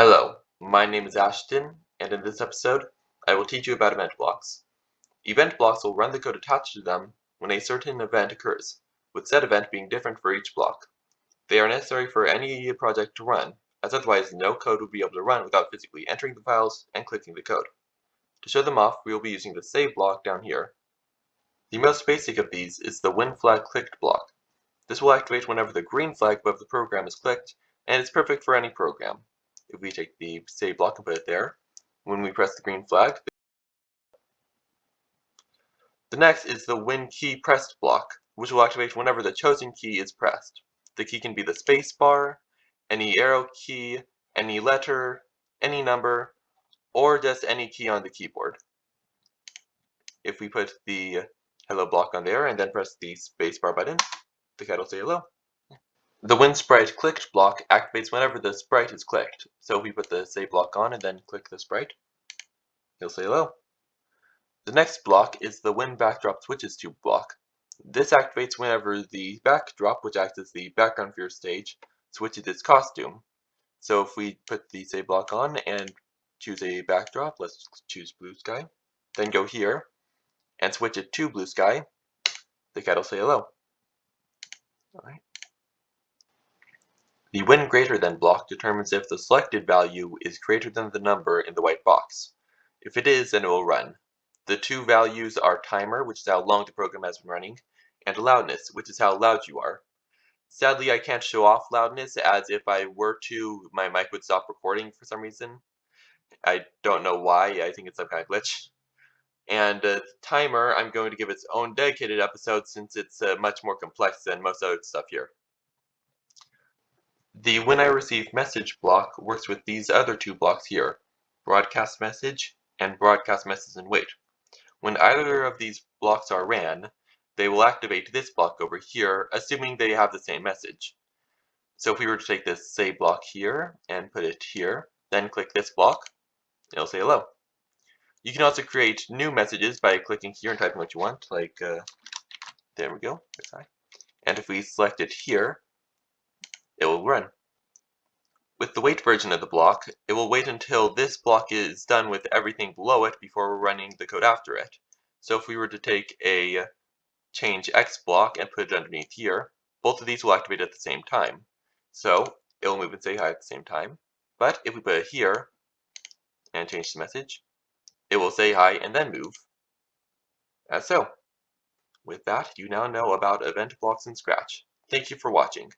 Hello, my name is Ashton, and in this episode, I will teach you about event blocks. Event blocks will run the code attached to them when a certain event occurs, with said event being different for each block. They are necessary for any project to run, as otherwise no code would be able to run without physically entering the files and clicking the code. To show them off, we will be using the save block down here. The most basic of these is the when flag clicked block. This will activate whenever the green flag above the program is clicked, and it's perfect for any program. If we take the save block and put it there, when we press the green flag, the next is the WinKey pressed block, which will activate whenever the chosen key is pressed. The key can be the space bar, any arrow key, any letter, any number, or just any key on the keyboard. If we put the hello block on there and then press the space bar button, the cat will say hello. The when sprite clicked block activates whenever the sprite is clicked. So if we put the save block on and then click the sprite, he'll say hello. The next block is the when backdrop switches to block. This activates whenever the backdrop, which acts as the background for your stage, switches its costume. So if we put the save block on and choose a backdrop, let's choose blue sky, then go here and switch it to blue sky, the cat will say hello. Alright. The when greater than block determines if the selected value is greater than the number in the white box. If it is, then it will run. The two values are timer, which is how long the program has been running, and loudness, which is how loud you are. Sadly, I can't show off loudness, as if I were to, my mic would stop recording for some reason. I don't know why, I think it's some kind of glitch. And timer, I'm going to give its own dedicated episode since it's much more complex than most other stuff here. The when I receive message block works with these other two blocks here, broadcast message and broadcast message and wait. When either of these blocks are ran, they will activate this block over here, assuming they have the same message. So if we were to take this save block here and put it here, then click this block, it'll say hello. You can also create new messages by clicking here and typing what you want, like, there we go, and if we select it here, it will run. With the wait version of the block, it will wait until this block is done with everything below it before we're running the code after it. So if we were to take a change X block and put it underneath here, both of these will activate at the same time. So it will move and say hi at the same time. But if we put it here and change the message, it will say hi and then move. As so. With that, you now know about event blocks in Scratch. Thank you for watching.